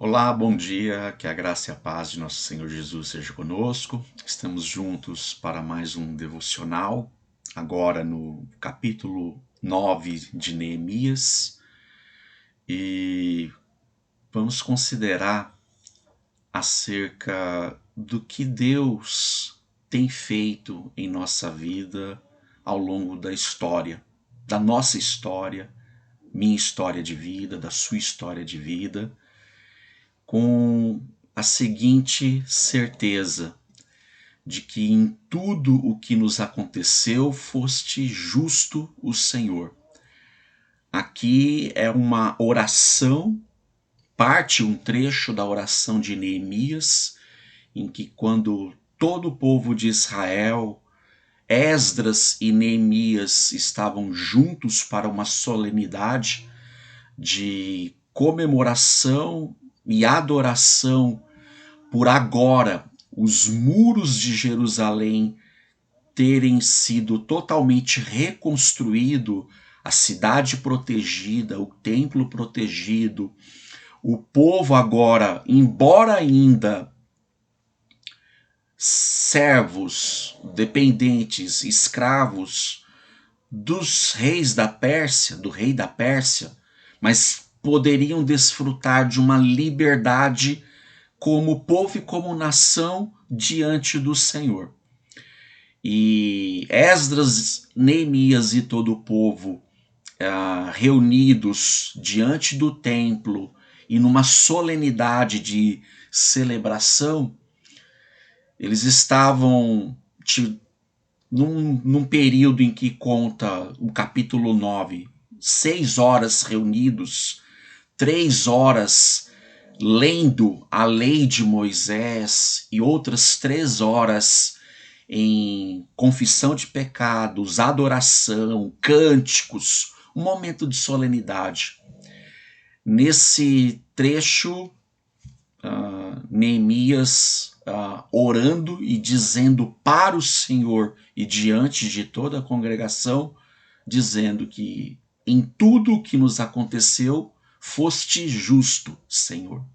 Olá, bom dia, que a graça e a paz de nosso Senhor Jesus seja conosco. Estamos juntos para mais um devocional, agora no capítulo 9 de Neemias, e vamos considerar acerca do que Deus tem feito em nossa vida ao longo da história, da nossa história, minha história de vida, da sua história de vida, com a seguinte certeza de que em tudo o que nos aconteceu foste justo o Senhor. Aqui é uma oração, um trecho da oração de Neemias, em que quando todo o povo de Israel, Esdras e Neemias estavam juntos para uma solenidade de comemoração e adoração por agora os muros de Jerusalém terem sido totalmente reconstruído, a cidade protegida, o templo protegido, o povo agora, embora ainda servos, dependentes, escravos dos reis da Pérsia, do rei da Pérsia, mas poderiam desfrutar de uma liberdade como povo e como nação diante do Senhor. E Esdras, Neemias e todo o povo reunidos diante do templo e numa solenidade de celebração, eles estavam num período em que conta o capítulo 9, 6 horas reunidos, 3 horas lendo a lei de Moisés e outras 3 horas em confissão de pecados, adoração, cânticos, um momento de solenidade. Nesse trecho, Neemias orando e dizendo para o Senhor e diante de toda a congregação, dizendo que em tudo o que nos aconteceu, foste justo, Senhor.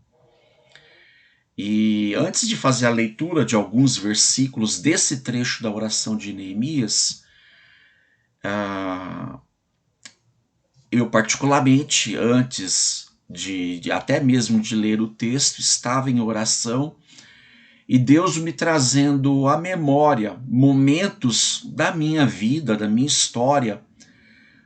E antes de fazer a leitura de alguns versículos desse trecho da oração de Neemias, eu particularmente, antes de até mesmo de ler o texto, estava em oração e Deus me trazendo à memória momentos da minha vida, da minha história,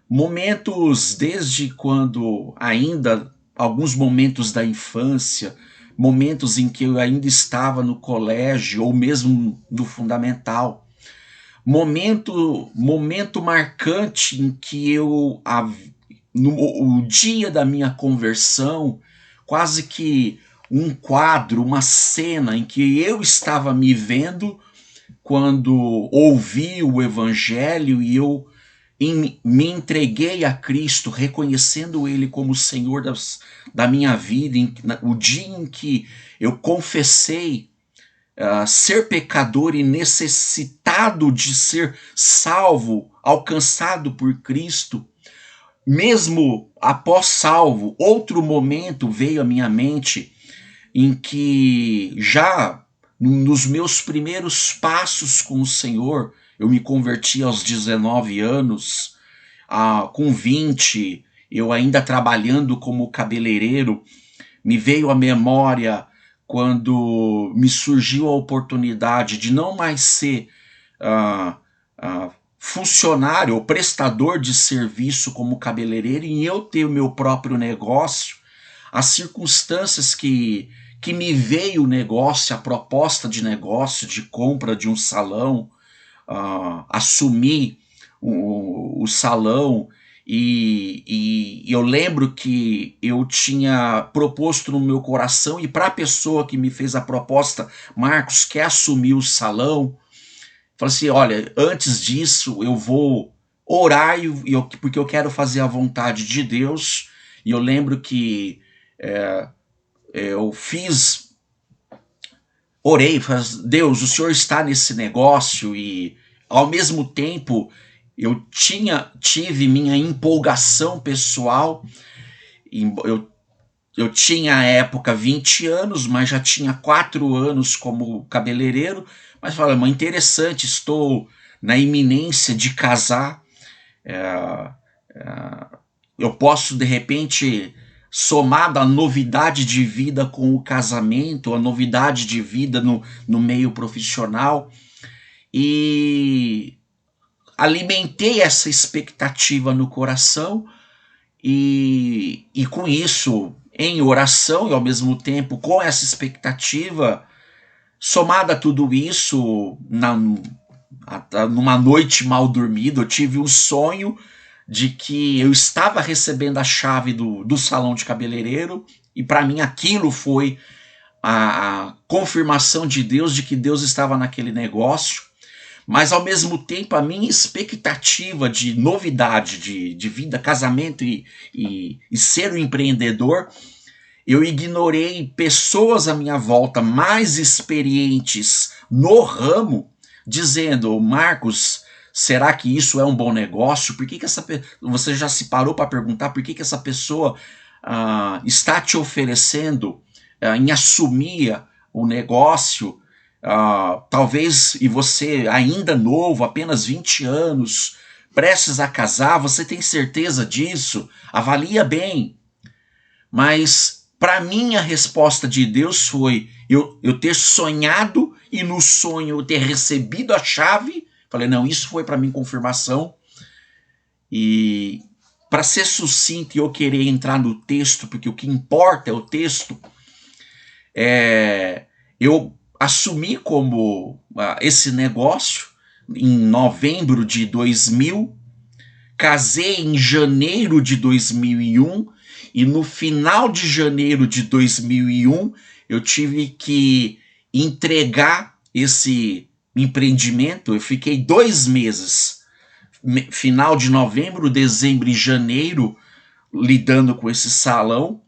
momentos desde quando ainda, alguns momentos da infância, momentos em que eu ainda estava no colégio ou mesmo no fundamental, momento marcante em que no dia da minha conversão, quase que um quadro, uma cena em que eu estava me vendo quando ouvi o evangelho e eu me entreguei a Cristo, reconhecendo Ele como Senhor da minha vida, o dia em que eu confessei ser pecador e necessitado de ser salvo, alcançado por Cristo. Mesmo após salvo, outro momento veio à minha mente em que já nos meus primeiros passos com o Senhor, eu me converti aos 19 anos, com 20, eu ainda trabalhando como cabeleireiro, me veio à memória quando me surgiu a oportunidade de não mais ser funcionário ou prestador de serviço como cabeleireiro e eu ter o meu próprio negócio, as circunstâncias que me veio o negócio, a proposta de negócio, de compra de um salão, assumir o salão, e eu lembro que eu tinha proposto no meu coração, e para a pessoa que me fez a proposta, Marcos, quer assumir o salão? Falei assim, olha, antes disso eu vou orar, porque eu quero fazer a vontade de Deus. E eu lembro que eu orei, Deus, o Senhor está nesse negócio, e ao mesmo tempo eu tive minha empolgação pessoal, eu eu tinha à época 20 anos, mas já tinha 4 anos como cabeleireiro. Mas falei, mas interessante, estou na iminência de casar. É, eu posso, de repente, somar da novidade de vida com o casamento, a novidade de vida no meio profissional. E alimentei essa expectativa no coração e com isso, em oração e ao mesmo tempo com essa expectativa, somada a tudo isso, numa noite mal dormida, eu tive um sonho de que eu estava recebendo a chave do salão de cabeleireiro e para mim aquilo foi a confirmação de Deus de que Deus estava naquele negócio. Mas ao mesmo tempo a minha expectativa de novidade, de vida, casamento e ser um empreendedor, eu ignorei pessoas à minha volta mais experientes no ramo, dizendo, Marcos, será que isso é um bom negócio? Por que essa você já se parou para perguntar por que essa pessoa está te oferecendo em assumir o negócio? Talvez, e você ainda novo, apenas 20 anos, prestes a casar, você tem certeza disso? Avalia bem. Mas, para mim, a resposta de Deus foi eu ter sonhado e no sonho eu ter recebido a chave. Falei, não, isso foi para mim confirmação. E, para ser sucinto e eu querer entrar no texto, porque o que importa é o texto, eu assumi como esse negócio em novembro de 2000, casei em janeiro de 2001 e no final de janeiro de 2001 eu tive que entregar esse empreendimento. Eu fiquei 2 meses, final de novembro, dezembro e janeiro, lidando com esse salão,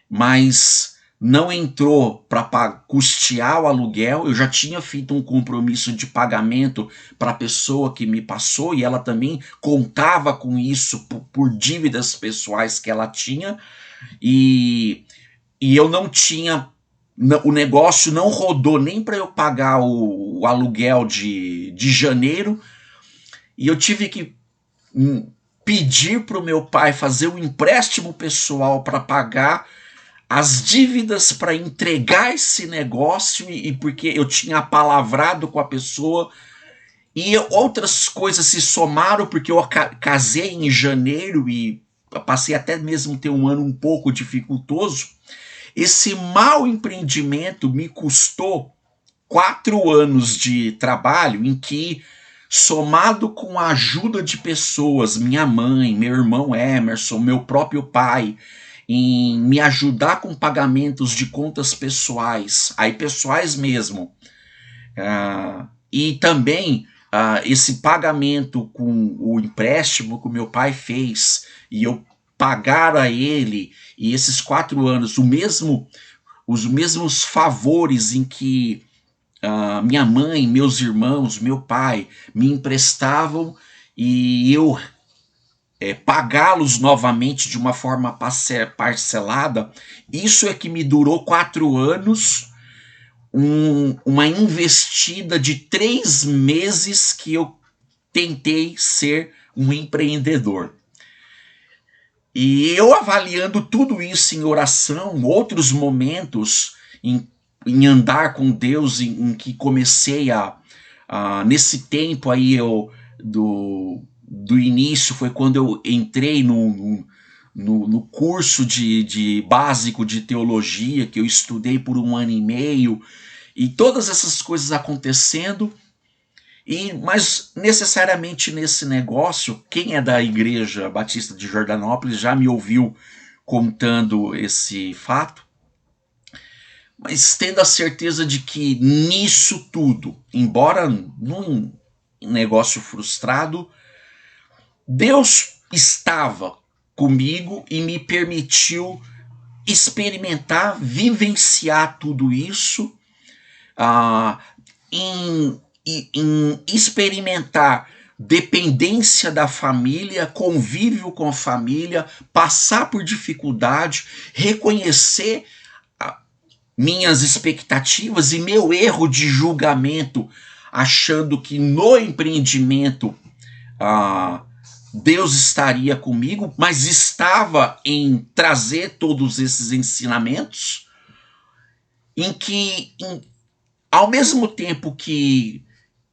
mas não entrou para custear o aluguel. Eu já tinha feito um compromisso de pagamento para a pessoa que me passou e ela também contava com isso por dívidas pessoais que ela tinha, e eu não tinha, o negócio não rodou nem para eu pagar o aluguel de janeiro, e eu tive que pedir para o meu pai fazer um empréstimo pessoal para pagar as dívidas, para entregar esse negócio, e porque eu tinha apalavrado com a pessoa, e outras coisas se somaram, porque eu casei em janeiro e passei até mesmo ter um ano um pouco dificultoso. Esse mau empreendimento me custou 4 anos de trabalho em que, somado com a ajuda de pessoas, minha mãe, meu irmão Emerson, meu próprio pai, em me ajudar com pagamentos de contas pessoais, aí pessoais mesmo, e também esse pagamento com o empréstimo que o meu pai fez, e eu pagar a ele, e esses 4 anos, os mesmos favores em que minha mãe, meus irmãos, meu pai me emprestavam, e eu pagá-los novamente de uma forma parcelada, isso é que me durou 4 anos, uma investida de 3 meses que eu tentei ser um empreendedor. E eu avaliando tudo isso em oração, outros momentos em andar com Deus, em que comecei nesse tempo aí do início, foi quando eu entrei no curso de básico de teologia, que eu estudei por 1 ano e meio, e todas essas coisas acontecendo. Mas necessariamente nesse negócio, quem é da Igreja Batista de Jordanópolis já me ouviu contando esse fato, mas tendo a certeza de que nisso tudo, embora num negócio frustrado, Deus estava comigo e me permitiu experimentar, vivenciar tudo isso, em experimentar dependência da família, convívio com a família, passar por dificuldade, reconhecer minhas expectativas e meu erro de julgamento, achando que no empreendimento Deus estaria comigo, mas estava em trazer todos esses ensinamentos, ao mesmo tempo que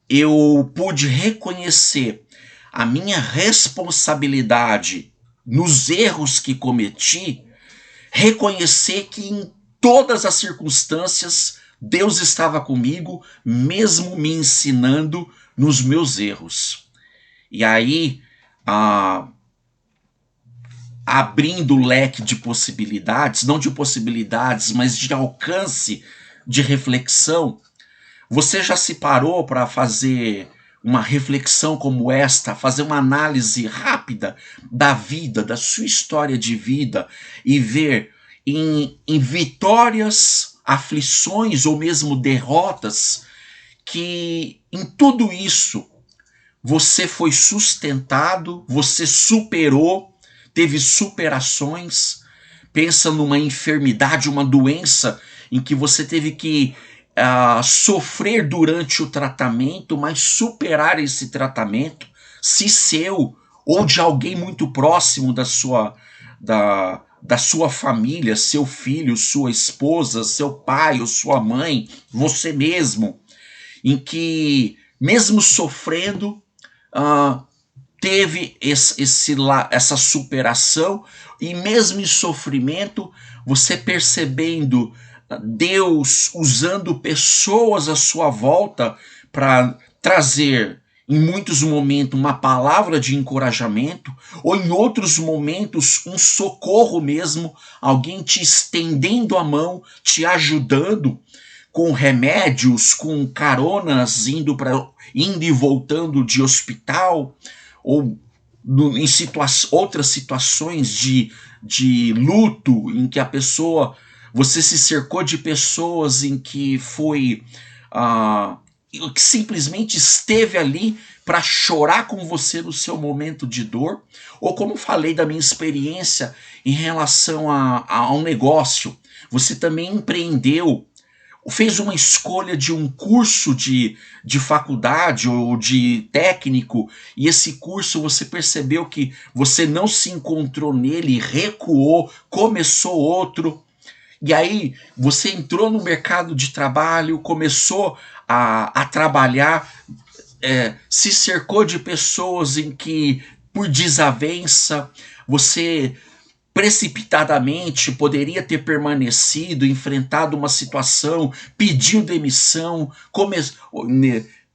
eu pude reconhecer a minha responsabilidade nos erros que cometi, reconhecer que em todas as circunstâncias Deus estava comigo, mesmo me ensinando nos meus erros. E aí, abrindo o leque de possibilidades, não de possibilidades, mas de alcance de reflexão, você já se parou para fazer uma reflexão como esta, fazer uma análise rápida da vida, da sua história de vida e ver em vitórias, aflições ou mesmo derrotas que em tudo isso você foi sustentado, você superou, teve superações. Pensa numa enfermidade, uma doença em que você teve que sofrer durante o tratamento, mas superar esse tratamento, se seu ou de alguém muito próximo da sua família, seu filho, sua esposa, seu pai ou sua mãe, você mesmo, em que mesmo sofrendo, teve essa superação, e mesmo em sofrimento, você percebendo Deus usando pessoas à sua volta para trazer, em muitos momentos, uma palavra de encorajamento, ou em outros momentos, um socorro mesmo, alguém te estendendo a mão, te ajudando, com remédios, com caronas, indo e voltando de hospital, ou em outras situações de luto, em que a pessoa, você se cercou de pessoas em que que simplesmente esteve ali para chorar com você no seu momento de dor, ou como falei da minha experiência em relação a um negócio, você também empreendeu, fez uma escolha de um curso de faculdade ou de técnico, e esse curso você percebeu que você não se encontrou nele, recuou, começou outro, e aí você entrou no mercado de trabalho, começou a trabalhar, se cercou de pessoas em que, por desavença, você precipitadamente poderia ter permanecido, enfrentado uma situação, pediu demissão,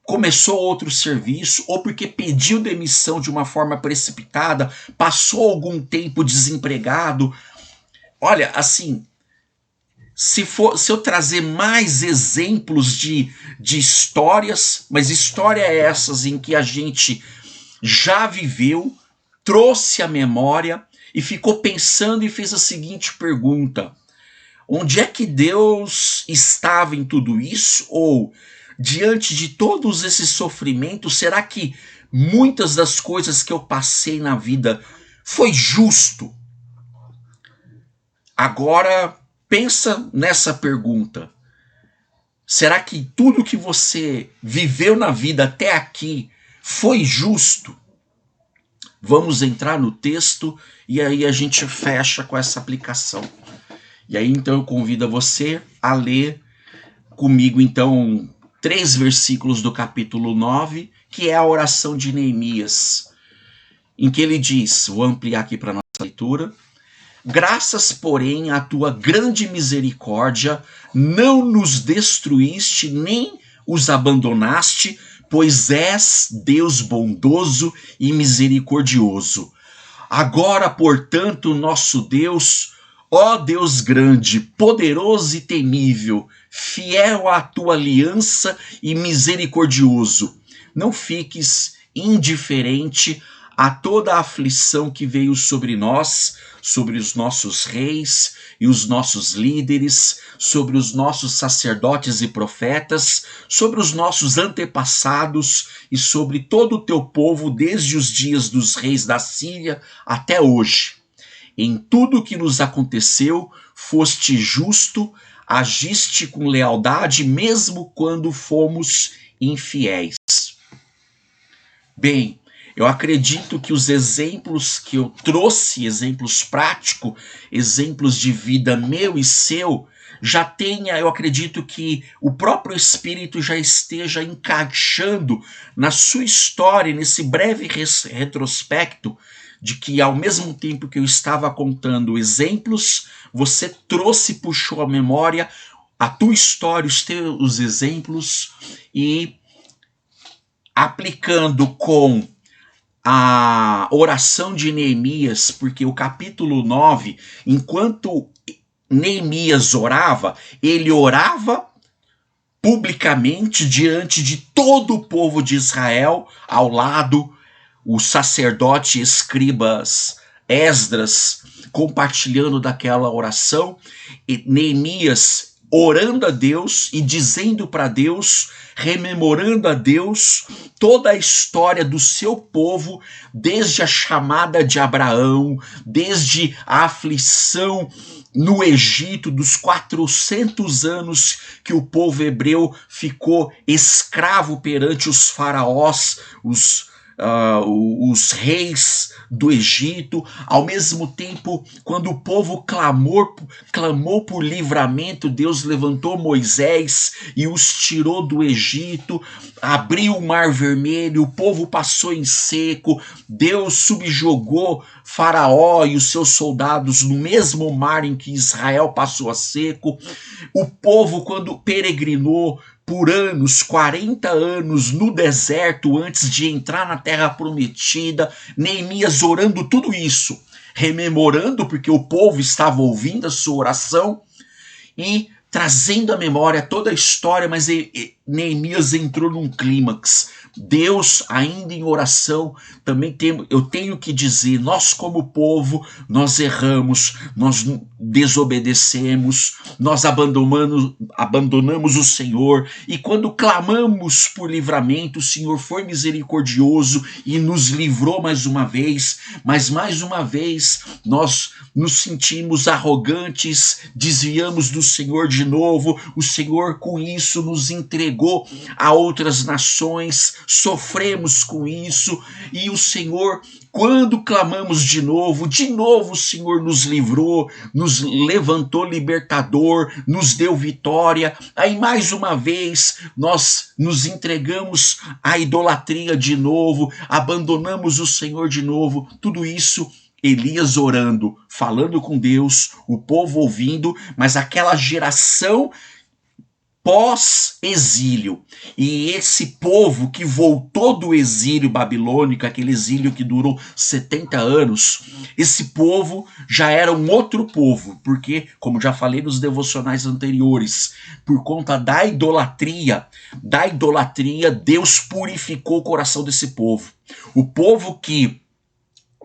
começou outro serviço, ou porque pediu demissão de uma forma precipitada, passou algum tempo desempregado. Olha, assim, se eu trazer mais exemplos de histórias, mas histórias essas em que a gente já viveu, trouxe a memória e ficou pensando e fez a seguinte pergunta: onde é que Deus estava em tudo isso? Ou, diante de todos esses sofrimentos, será que muitas das coisas que eu passei na vida foi justo? Agora, pensa nessa pergunta. Será que tudo que você viveu na vida até aqui foi justo? Vamos entrar no texto e aí a gente fecha com essa aplicação. E aí então eu convido você a ler comigo então 3 versículos do capítulo 9, que é a oração de Neemias, em que ele diz, vou ampliar aqui para a nossa leitura: graças, porém, à tua grande misericórdia, não nos destruíste nem os abandonaste, pois és Deus bondoso e misericordioso. Agora, portanto, nosso Deus, ó Deus grande, poderoso e temível, fiel à tua aliança e misericordioso, não fiques indiferente a toda a aflição que veio sobre nós, sobre os nossos reis e os nossos líderes, sobre os nossos sacerdotes e profetas, sobre os nossos antepassados e sobre todo o teu povo desde os dias dos reis da Síria até hoje. Em tudo que nos aconteceu, foste justo, agiste com lealdade, mesmo quando fomos infiéis. Bem, eu acredito que os exemplos que eu trouxe, exemplos práticos, exemplos de vida meu e seu, já tenha, eu acredito que o próprio Espírito já esteja encaixando na sua história, nesse breve retrospecto, de que ao mesmo tempo que eu estava contando exemplos, você trouxe, puxou a memória, a tua história, os teus exemplos, e aplicando com a oração de Neemias, porque o capítulo 9, enquanto Neemias orava, ele orava publicamente diante de todo o povo de Israel, ao lado o sacerdote escribas Esdras compartilhando daquela oração, e Neemias orando a Deus e dizendo para Deus, rememorando a Deus toda a história do seu povo, desde a chamada de Abraão, desde a aflição no Egito, dos 400 anos que o povo hebreu ficou escravo perante os faraós, os reis do Egito, ao mesmo tempo, quando o povo clamou por livramento, Deus levantou Moisés e os tirou do Egito, abriu o Mar Vermelho, o povo passou em seco, Deus subjugou Faraó e os seus soldados no mesmo mar em que Israel passou a seco. O povo, quando peregrinou por anos, 40 anos no deserto antes de entrar na terra prometida, Neemias orando tudo isso, rememorando porque o povo estava ouvindo a sua oração e trazendo à memória toda a história, mas Neemias entrou num clímax. Deus, ainda em oração, também eu tenho que dizer, nós como povo, nós erramos, nós desobedecemos, nós abandonamos o Senhor, e quando clamamos por livramento, o Senhor foi misericordioso e nos livrou mais uma vez, mas mais uma vez nós nos sentimos arrogantes, desviamos do Senhor de novo, o Senhor com isso nos entregou a outras nações, sofremos com isso, e o Senhor, quando clamamos de novo o Senhor nos livrou, nos levantou libertador, nos deu vitória. Aí mais uma vez nós nos entregamos à idolatria de novo, abandonamos o Senhor de novo. Tudo isso Elias orando, falando com Deus, o povo ouvindo, mas aquela geração pós-exílio. E esse povo que voltou do exílio babilônico, aquele exílio que durou 70 anos, esse povo já era um outro povo, porque, como já falei nos devocionais anteriores, por conta da idolatria, Deus purificou o coração desse povo. O povo que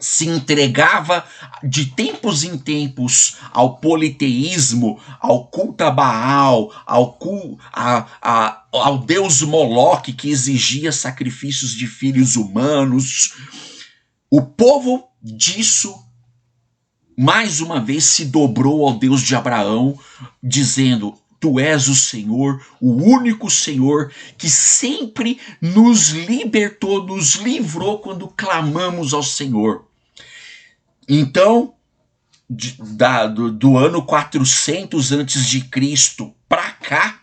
se entregava de tempos em tempos ao politeísmo, ao culto a Baal, ao deus Moloque, que exigia sacrifícios de filhos humanos. O povo disso, mais uma vez, se dobrou ao Deus de Abraão, dizendo: Tu és o Senhor, o único Senhor que sempre nos libertou, nos livrou quando clamamos ao Senhor. Então, do ano 400 antes de Cristo para cá,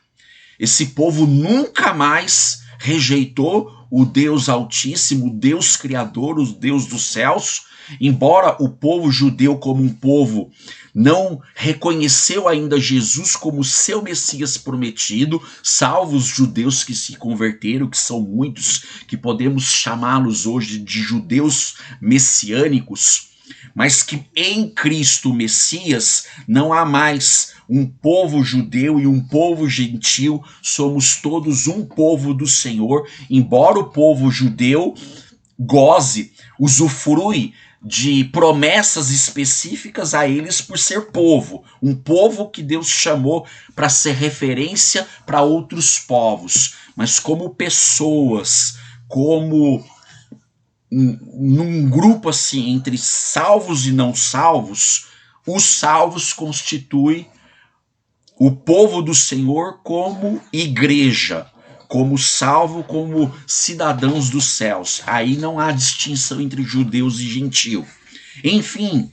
esse povo nunca mais rejeitou o Deus Altíssimo, o Deus Criador, o Deus dos céus, embora o povo judeu como um povo não reconheceu ainda Jesus como seu Messias prometido, salvo os judeus que se converteram, que são muitos, que podemos chamá-los hoje de judeus messiânicos, mas que em Cristo Messias não há mais um povo judeu e um povo gentil, somos todos um povo do Senhor, embora o povo judeu goze usufrui de promessas específicas a eles por ser povo, um povo que Deus chamou para ser referência para outros povos, mas como pessoas, como num grupo assim entre salvos e não salvos, os salvos constituem o povo do Senhor como igreja, como salvo, como cidadãos dos céus. Aí não há distinção entre judeus e gentio. Enfim,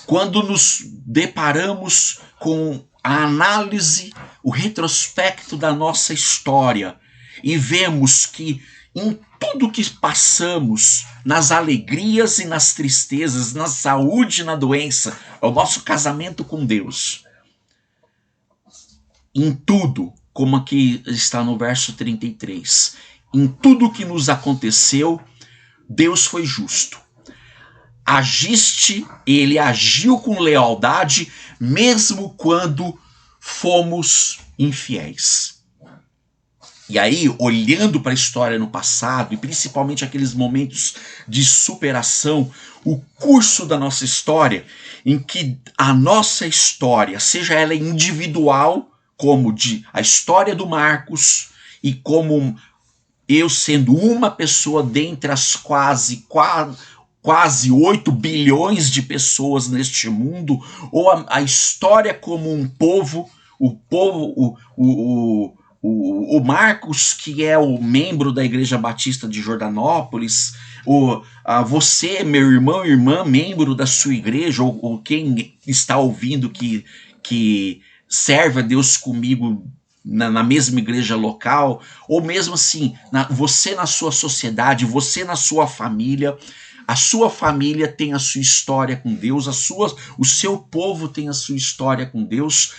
quando nos deparamos com a análise, o retrospecto da nossa história e vemos que em tudo que passamos, nas alegrias e nas tristezas, na saúde e na doença, é o nosso casamento com Deus. Em tudo, como aqui está no verso 33, em tudo que nos aconteceu, Deus foi justo. Ele agiu com lealdade, mesmo quando fomos infiéis. E aí, olhando para a história no passado, e principalmente aqueles momentos de superação, o curso da nossa história, em que a nossa história, seja ela individual, como a história do Marcos, e como eu sendo uma pessoa dentre as quase 8 bilhões de pessoas neste mundo, ou a história como um povo, o Marcos, que é o membro da Igreja Batista de Jordanópolis, você, meu irmão e irmã, membro da sua igreja, ou quem está ouvindo que serve a Deus comigo na mesma igreja local, ou mesmo assim, você na sua sociedade, você na sua família. A sua família tem a sua história com Deus, o seu povo tem a sua história com Deus.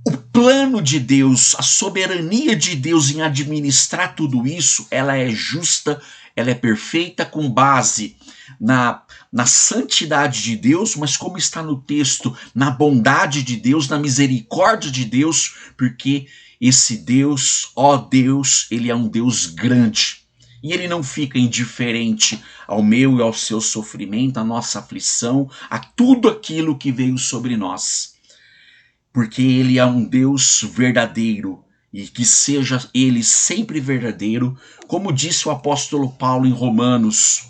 O plano de Deus, a soberania de Deus em administrar tudo isso, ela é justa, ela é perfeita com base na santidade de Deus, mas como está no texto, na bondade de Deus, na misericórdia de Deus, porque esse Deus, ó Deus, ele é um Deus grande. E ele não fica indiferente ao meu e ao seu sofrimento, à nossa aflição, a tudo aquilo que veio sobre nós. Porque ele é um Deus verdadeiro, e que seja ele sempre verdadeiro, como disse o apóstolo Paulo em Romanos,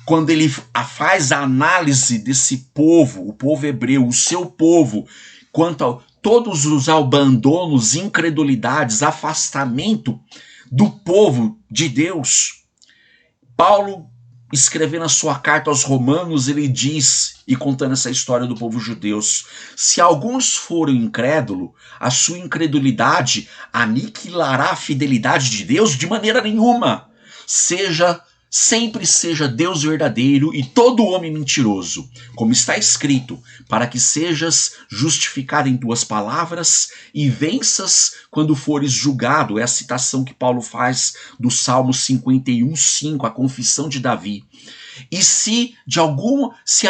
quando ele faz a análise desse povo, o povo hebreu, o seu povo, quanto a todos os abandonos, incredulidades, afastamento do povo de Deus. Paulo, escrevendo a sua carta aos Romanos, ele diz, e contando essa história do povo judeu, se alguns forem incrédulos, a sua incredulidade aniquilará a fidelidade de Deus? De maneira nenhuma. Sempre seja Deus verdadeiro e todo homem mentiroso, como está escrito, para que sejas justificado em tuas palavras e venças quando fores julgado. É a citação que Paulo faz do Salmo 51:5, a confissão de Davi. E se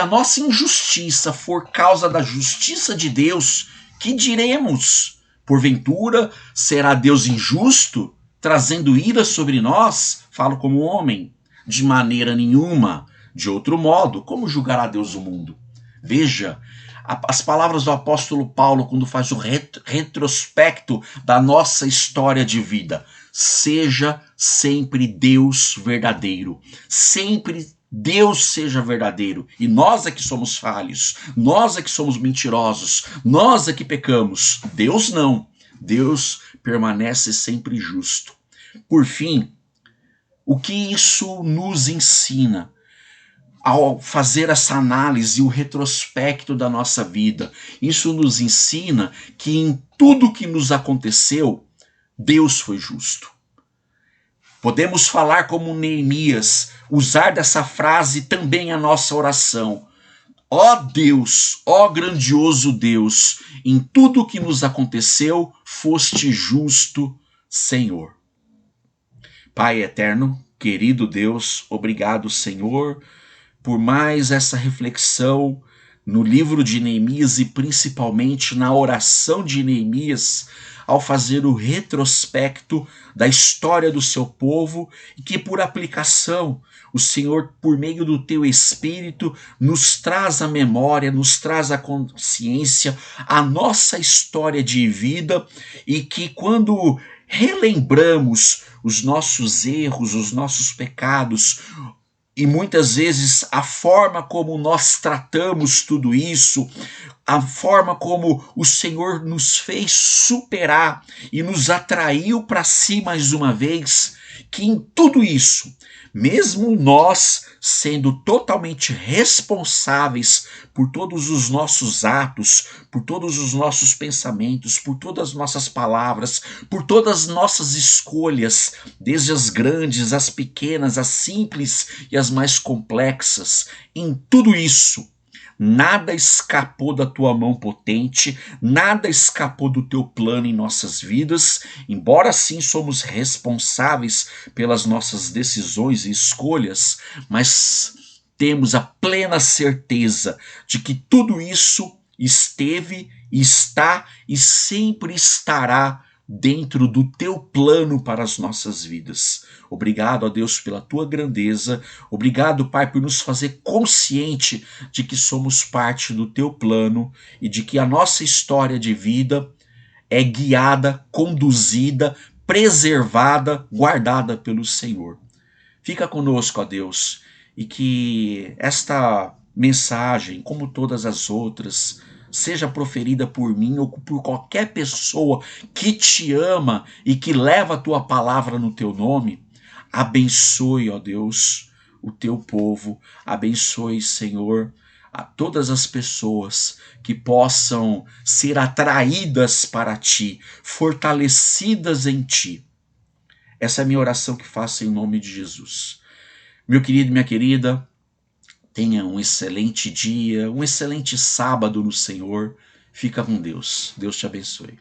a nossa injustiça for causa da justiça de Deus, que diremos? Porventura será Deus injusto, trazendo ira sobre nós? Falo como homem. De maneira nenhuma. De outro modo, como julgará Deus o mundo? Veja, as palavras do apóstolo Paulo, quando faz o retrospecto da nossa história de vida. Seja sempre Deus verdadeiro. Sempre Deus seja verdadeiro. E nós é que somos falhos. Nós é que somos mentirosos. Nós é que pecamos. Deus não. Deus permanece sempre justo. Por fim, o que isso nos ensina ao fazer essa análise, o retrospecto da nossa vida? Isso nos ensina que em tudo que nos aconteceu, Deus foi justo. Podemos falar como Neemias, usar dessa frase também a nossa oração. Ó Deus, ó grandioso Deus, em tudo que nos aconteceu, foste justo, Senhor. Pai eterno, querido Deus, obrigado, Senhor, por mais essa reflexão no livro de Neemias e principalmente na oração de Neemias, ao fazer o retrospecto da história do seu povo e que por aplicação o Senhor, por meio do teu Espírito, nos traz a memória, nos traz a consciência, a nossa história de vida e que quando relembramos os nossos erros, os nossos pecados, e muitas vezes a forma como nós tratamos tudo isso, a forma como o Senhor nos fez superar e nos atraiu para si mais uma vez, que em tudo isso, mesmo nós sendo totalmente responsáveis por todos os nossos atos, por todos os nossos pensamentos, por todas as nossas palavras, por todas as nossas escolhas, desde as grandes, as pequenas, as simples e as mais complexas, em tudo isso, nada escapou da tua mão potente, nada escapou do teu plano em nossas vidas, embora sim somos responsáveis pelas nossas decisões e escolhas, mas temos a plena certeza de que tudo isso esteve, está e sempre estará dentro do teu plano para as nossas vidas. Obrigado a Deus pela tua grandeza, obrigado, Pai, por nos fazer consciente de que somos parte do teu plano e de que a nossa história de vida é guiada, conduzida, preservada, guardada pelo Senhor. Fica conosco, ó Deus, e que esta mensagem, como todas as outras, seja proferida por mim ou por qualquer pessoa que te ama e que leva a tua palavra no teu nome. Abençoe, ó Deus, o teu povo. Abençoe, Senhor, a todas as pessoas que possam ser atraídas para ti, fortalecidas em ti. Essa é a minha oração que faço em nome de Jesus. Meu querido, minha querida, tenha um excelente dia, um excelente sábado no Senhor. Fica com Deus. Deus te abençoe.